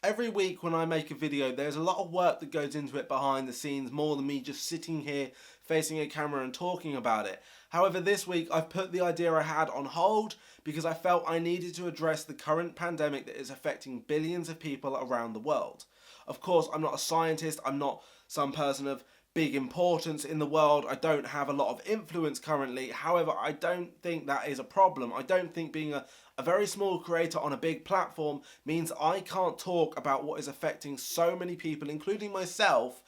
Every week when I make a video, there's a lot of work that goes into it behind the scenes, more than me just sitting here facing a camera and talking about it. However, this week I've put the idea I had on hold because I felt I needed to address the current pandemic that is affecting billions of people around the world. Of course, I'm not a scientist, I'm not some person of big importance in the world. I don't have a lot of influence currently. However, I don't think that is a problem. I don't think being a very small creator on a big platform means I can't talk about what is affecting so many people, including myself,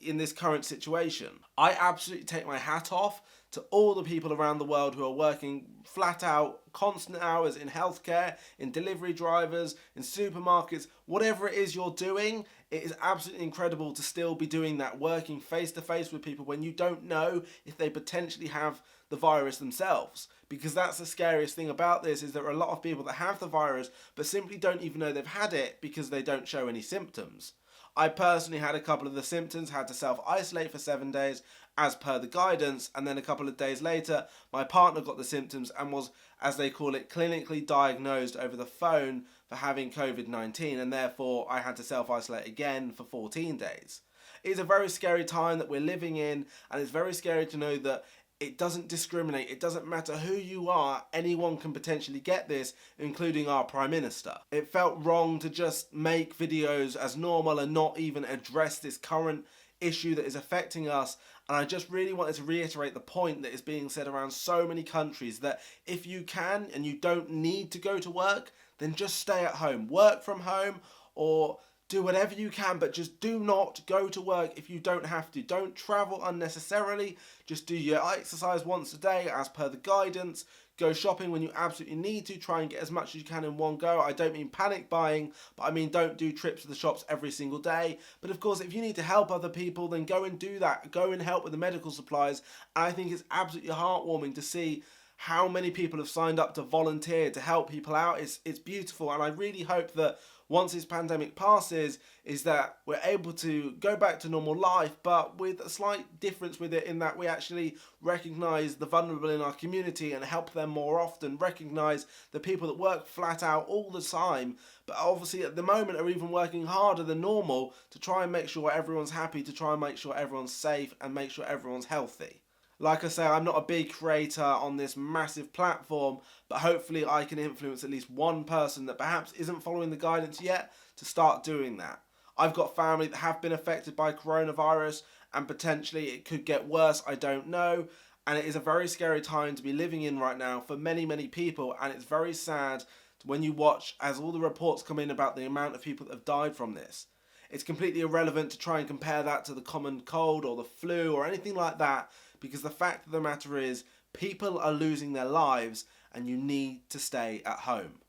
in this current situation. I absolutely take my hat off to all the people around the world who are working flat out, constant hours in healthcare, in delivery drivers, in supermarkets, whatever it is you're doing. It is absolutely incredible to still be doing that, working face to face with people when you don't know if they potentially have the virus themselves. Because that's the scariest thing about this, is there are a lot of people that have the virus but simply don't even know they've had it because they don't show any symptoms. I personally had a couple of the symptoms, had to self-isolate for 7 days as per the guidance, and then a couple of days later my partner got the symptoms and was, as they call it, clinically diagnosed over the phone for having COVID-19, and therefore I had to self-isolate again for 14 days. It is a very scary time that we're living in, and it's very scary to know that it doesn't discriminate. It doesn't matter who you are, anyone can potentially get this, including our Prime Minister. It felt wrong to just make videos as normal and not even address this current issue that is affecting us. And I just really wanted to reiterate the point that is being said around so many countries, that if you can and you don't need to go to work, then just stay at home. Work from home or do whatever you can, but just do not go to work if you don't have to. Don't travel unnecessarily. Just do your exercise once a day as per the guidance. Go shopping when you absolutely need to. Try and get as much as you can in one go. I don't mean panic buying, but I mean don't do trips to the shops every single day. But of course, if you need to help other people, then go and do that. Go and help with the medical supplies. And I think it's absolutely heartwarming to see how many people have signed up to volunteer to help people out. It's beautiful, and I really hope that once this pandemic passes, is that we're able to go back to normal life, but with a slight difference with it, in that we actually recognise the vulnerable in our community and help them more often, recognise the people that work flat out all the time, but obviously at the moment are even working harder than normal to try and make sure everyone's happy, to try and make sure everyone's safe and make sure everyone's healthy. Like I say, I'm not a big creator on this massive platform, but hopefully I can influence at least one person that perhaps isn't following the guidance yet to start doing that. I've got family that have been affected by coronavirus, and potentially it could get worse, I don't know. And it is a very scary time to be living in right now for many, many people, and it's very sad when you watch as all the reports come in about the amount of people that have died from this. It's completely irrelevant to try and compare that to the common cold or the flu or anything like that, because the fact of the matter is people are losing their lives and you need to stay at home.